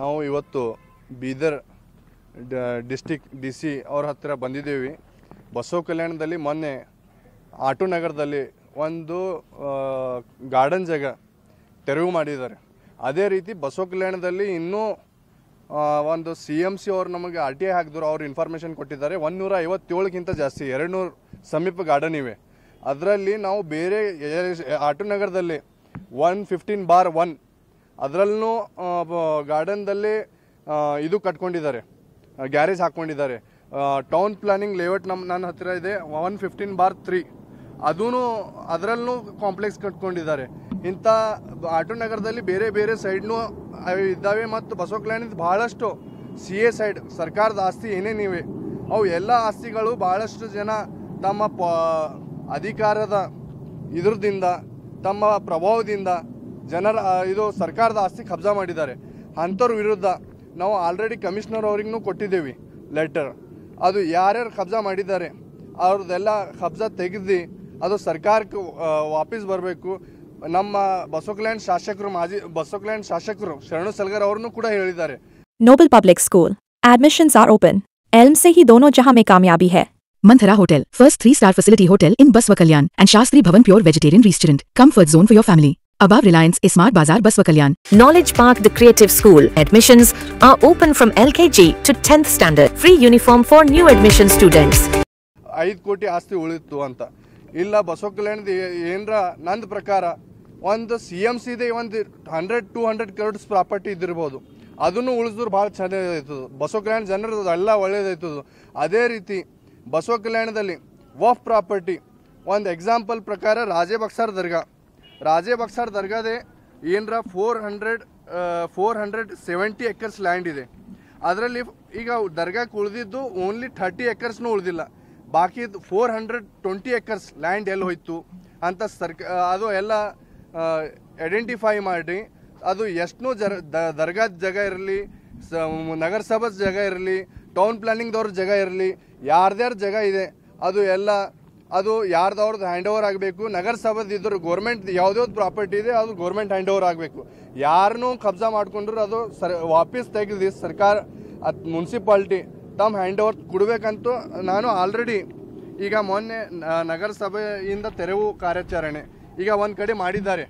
ನಾವು ಇವತ್ತು Bidar district DC ಅವ್ರ ಹತ್ತಿರ ಬಂದಿದ್ದೀವಿ. ಬಸವ ಕಲ್ಯಾಣದಲ್ಲಿ ಮೊನ್ನೆ ಆಟೋ ನಗರದಲ್ಲಿ ಒಂದು ಗಾರ್ಡನ್ ಜಾಗ ತೆರವು ಮಾಡಿದ್ದಾರೆ. ಅದೇ ರೀತಿ ಬಸವ ಕಲ್ಯಾಣದಲ್ಲಿ ಇನ್ನೂ ಒಂದು CMC ಅವರು ನಮಗೆ RTI ಹಾಕಿದ್ರು, ಅವ್ರು ಇನ್ಫಾರ್ಮೇಷನ್ ಕೊಟ್ಟಿದ್ದಾರೆ. 157ಗಿಂತ ಜಾಸ್ತಿ 200 ಸಮೀಪ ಗಾರ್ಡನ್ ಇವೆ. ಅದರಲ್ಲಿ ನಾವು ಬೇರೆ ಆಟೋ ನಗರದಲ್ಲಿ 115/1 ಅದರಲ್ಲೂ ಗಾರ್ಡನ್ದಲ್ಲಿ ಇದು ಕಟ್ಕೊಂಡಿದ್ದಾರೆ, ಗ್ಯಾರೇಜ್ ಹಾಕ್ಕೊಂಡಿದ್ದಾರೆ. ಟೌನ್ ಪ್ಲಾನಿಂಗ್ ಲೇಔಟ್ ನನ್ನ ಹತ್ತಿರ ಇದೆ 115/3 ಅದರಲ್ಲೂ ಕಾಂಪ್ಲೆಕ್ಸ್ ಕಟ್ಕೊಂಡಿದ್ದಾರೆ. ಇಂಥ ಆಟೋ ನಗರದಲ್ಲಿ ಬೇರೆ ಬೇರೆ ಸೈಡ್ನೂ ಇದ್ದಾವೆ. ಮತ್ತು ಬಸವ ಕಲ್ಯಾಣದ ಭಾಳಷ್ಟು CA ಸೈಡ್ ಸರ್ಕಾರದ ಆಸ್ತಿ ಏನೇನಿವೆ ಅವು ಎಲ್ಲ ಆಸ್ತಿಗಳು ಭಾಳಷ್ಟು ಜನ ತಮ್ಮ ಅಧಿಕಾರದ ಇದರದಿಂದ ತಮ್ಮ ಪ್ರಭಾವದಿಂದ ಜನರ ಇದು ಸರ್ಕಾರದ ಆಸ್ತಿ ಕಬ್ಜಾ ಮಾಡಿದ್ದಾರೆ. ಅಂಥವ್ರ ವಿರುದ್ಧ ನಾವು ಆಲ್ರೆಡಿ ಕಮಿಷನರ್ ಅವ್ರಿಗೂ ಕೊಟ್ಟಿದ್ದೇವೆ ಲೆಟರ್. ಅದು ಯಾರ್ಯಾರು ಕಬ್ಜಾ ಮಾಡಿದ್ದಾರೆ ಅವ್ರದ್ದೆಲ್ಲ ಕಬ್ಜಾ ತೆಗೆದು ಅದು ಸರ್ಕಾರಕ್ಕೆ ವಾಪಸ್ ಬರಬೇಕು. ನಮ್ಮ ಬಸವ ಕಲ್ಯಾಣ ಶಾಸಕರು ಮಾಜಿ ಬಸವ ಕಲ್ಯಾಣ ಶಾಸಕರು ಶರಣು ಸಲ್ಗರ್ ಅವ್ರನ್ನೂ ಕೂಡ ಹೇಳಿದ್ದಾರೆ. Noble public school admissions are open एल्म से ही दोनों जहां में कामयाबी है. Manthara Hotel, first 3-star facility hotel in Baswa Kalyan and Shastri Bhavan Pure Vegetarian Restaurant. Comfort zone for your family. Above Reliance Smart Bazaar Baswa Kalyan. Knowledge Park The Creative School. Admissions are open from LKG to 10th standard. Free uniform for new admission students. 5 ಕೋಟಿ ಆಸ್ತಿ ಉಳಿತು ಅಂತ ಇಲ್ಲ. ಬಸವ ಕಲ್ಯಾಣದ ಏನರ ನಂದ ಪ್ರಕಾರ ಒಂದು CMC ಇದೆ, ಒಂದು 100-200 crores ಪ್ರಾಪರ್ಟಿ ಇದ್ದಿರ್ಬೋದು. ಅದನ್ನು ಉಳಿಸಿದ್ರು ಭಾಳ ಚೆನ್ನಾಗಿರ್ತದೆ. ಬಸವ ಕಲ್ಯಾಣ ಜನರದು ಎಲ್ಲ ಒಳ್ಳೇದಾಯ್ತದು. ಅದೇ ರೀತಿ ಬಸವ ಕಲ್ಯಾಣದಲ್ಲಿ ವಫ್ ಪ್ರಾಪರ್ಟಿ ಒಂದು ಎಕ್ಸಾಂಪಲ್ ಪ್ರಕಾರ ರಾಜೇ ಬಕ್ಸಾರ್ ದರ್ಗಾದೆ ಏನರ 470 acres ಲ್ಯಾಂಡ್ ಇದೆ. ಅದರಲ್ಲಿ ಈಗ ದರ್ಗಾಕ್ಕೆ ಉಳಿದಿದ್ದು ಓನ್ಲಿ 30 acresನೂ ಉಳಿದಿಲ್ಲ. ಬಾಕಿ 420 acres ಲ್ಯಾಂಡ್ ಎಲ್ಲಿ ಹೋಯ್ತು ಅಂತ ಅದು ಎಲ್ಲ ಐಡೆಂಟಿಫೈ ಮಾಡಿ ಅದು ಎಷ್ಟೂ ದರ್ಗಾದ ಜಾಗ ಇರಲಿ, ನಗರಸಭಾ ಜಾಗ ಇರಲಿ, ಟೌನ್ ಪ್ಲಾನಿಂಗ್ದವ್ರ ಜಾಗ ಇರಲಿ, ಯಾರ್ದ್ಯಾರ ಜಾಗ ಇದೆ ಅದು ಎಲ್ಲ ಅದು ಯಾರ್ದವ್ರದ್ದು ಹ್ಯಾಂಡ್ ಓವರ್ ಆಗಬೇಕು. ನಗರಸಭಾದ ಇದ್ದರು ಗೋರ್ಮೆಂಟ್ ಯಾವುದ್ಯಾವ್ದು ಪ್ರಾಪರ್ಟಿ ಇದೆ ಅದು ಗೋರ್ಮೆಂಟ್ ಹ್ಯಾಂಡ್ ಓವರ್ ಆಗಬೇಕು. ಯಾರನ್ನೂ ಕಬ್ಜಾ ಮಾಡ್ಕೊಂಡ್ರು ಅದು ವಾಪಸ್ ತೆಗೆದು ಸರ್ಕಾರ ಮುನ್ಸಿಪಾಲ್ಟಿ ತಮ್ಮ ಹ್ಯಾಂಡ್ ಓವರ್ ಕೊಡಬೇಕಂತೂ ನಾನು ಆಲ್ರೆಡಿ ಈಗ ಮೊನ್ನೆ ನಗರಸಭೆಯಿಂದ ತೆರವು ಕಾರ್ಯಾಚರಣೆ ಈಗ ಒಂದು ಕಡೆ ಮಾಡಿದ್ದಾರೆ.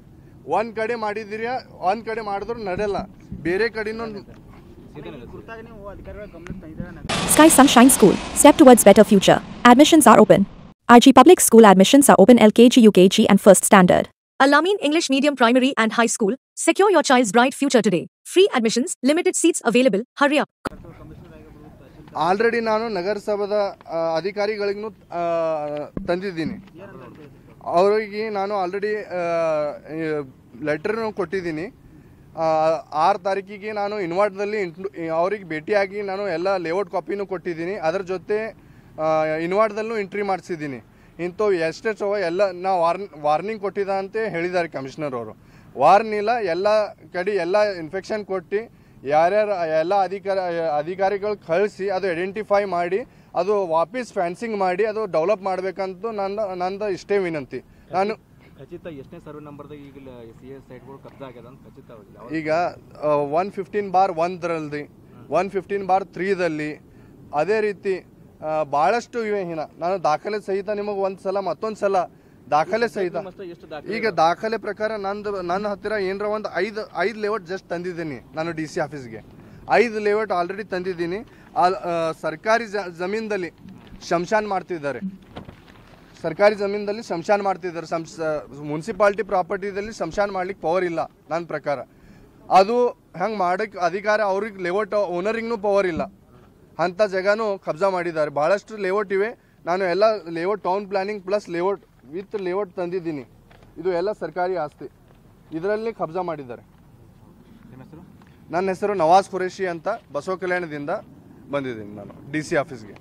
ಒಂದು ಕಡೆ ಮಾಡಿದಿರಿ, ಒಂದು ಕಡೆ ಮಾಡಿದ್ರು ನಡೆಯಲ್ಲ, ಬೇರೆ ಕಡೆನೂ. Sky Sunshine School, step towards better future. Admissions are open. RG Public School admissions are open LKG, UKG and 1st standard. Al-Amin English Medium Primary and High School. Secure your child's bright future today. Free admissions, limited seats available. Hurry up. Already ನಾನು ನಗರಸಭಾದ ಅಧಿಕಾರಿಗಳಿಗೂ ತಂದಿದ್ದೀನಿ. ಅವರಿಗೆ ನಾನು already ಲೆಟರ್ನು ಕೊಟ್ಟಿದ್ದೀನಿ. 6 ತಾರೀಕಿಗೆ ನಾನು ಇನ್ವಾರ್ಡ್ದಲ್ಲಿ ಅವ್ರಿಗೆ ಭೇಟಿಯಾಗಿ ನಾನು ಎಲ್ಲ ಲೇಔಟ್ ಕಾಪಿನೂ ಕೊಟ್ಟಿದ್ದೀನಿ. ಅದರ ಜೊತೆ ಇನ್ವಾರ್ಡ್ದಲ್ಲೂ ಎಂಟ್ರಿ ಮಾಡಿಸಿದ್ದೀನಿ. ಇಂಥವು ಎಷ್ಟೆಷ್ಟವ ಎಲ್ಲ ನಾವು ವಾರ್ನಿಂಗ್ ಕೊಟ್ಟಿದ್ದ ಅಂತ ಹೇಳಿದ್ದಾರೆ ಕಮಿಷನರ್ ಅವರು. ವಾರ್ನಿಲ್ಲ, ಎಲ್ಲ ಕಡೆ ಎಲ್ಲ ಇನ್ಫೆಕ್ಷನ್ ಕೊಟ್ಟು ಯಾರ್ಯಾರು ಎಲ್ಲ ಅಧಿಕಾರಿಗಳು ಕಳಿಸಿ ಅದು ಐಡೆಂಟಿಫೈ ಮಾಡಿ ಅದು ವಾಪಸ್ ಫ್ಯಾನ್ಸಿಂಗ್ ಮಾಡಿ ಅದು ಡೆವಲಪ್ ಮಾಡಬೇಕಂತ ನಂದು ಇಷ್ಟೇ ವಿನಂತಿ. ನಾನು ಈಗ 115/1 115/3 ಅದೇ ರೀತಿ ಭಾಳಷ್ಟು ಇವೆ. ನಾನು ದಾಖಲೆ ಸಹಿತ ನಿಮಗೆ ಮತ್ತೊಂದು ಸಲ ದಾಖಲೆ ಸಹಿತ ಈಗ ದಾಖಲೆ ಪ್ರಕಾರ ನನ್ನ ಹತ್ತಿರ ಏನರ ಒಂದು 5 ಲೇಔಟ್ ಜಸ್ಟ್ ತಂದಿದ್ದೀನಿ. ನಾನು DC ಆಫೀಸ್ಗೆ 5 ಲೇಔಟ್ ಆಲ್ರೆಡಿ ತಂದಿದ್ದೀನಿ. ಸರ್ಕಾರಿ ಜಮೀನಲ್ಲಿ ಶಂಶಾನ ಮಾಡ್ತಿದ್ದಾರೆ. ಮುನ್ಸಿಪಾಲ್ಟಿ ಪ್ರಾಪರ್ಟಿದಲ್ಲಿ ಶಂಶಾನ ಮಾಡ್ಲಿಕ್ಕೆ ಪವರ್ ಇಲ್ಲ ನನ್ನ ಪ್ರಕಾರ. ಅದು ಹಂಗೆ ಮಾಡೋಕ್ಕೆ ಅಧಿಕಾರ ಅವ್ರಿಗೆ ಲೇಔಟ್ ಓನರಿಗೂ ಪವರ್ ಇಲ್ಲ. ಅಂಥ ಜಾಗನೂ ಕಬ್ಜಾ ಮಾಡಿದ್ದಾರೆ. ಭಾಳಷ್ಟು ಲೇಔಟ್ ಇವೆ. ನಾನು ಎಲ್ಲ layout town planning plus layout with layout ತಂದಿದ್ದೀನಿ. ಇದು ಎಲ್ಲ ಸರ್ಕಾರಿ ಆಸ್ತಿ, ಇದರಲ್ಲಿ ಕಬ್ಜಾ ಮಾಡಿದ್ದಾರೆ. ನನ್ನ ಹೆಸರು ನವಾಜ್ ಖುರೇಶಿ ಅಂತ, ಬಸವ ಕಲ್ಯಾಣದಿಂದ ಬಂದಿದ್ದೀನಿ ನಾನು DC ಆಫೀಸ್ಗೆ.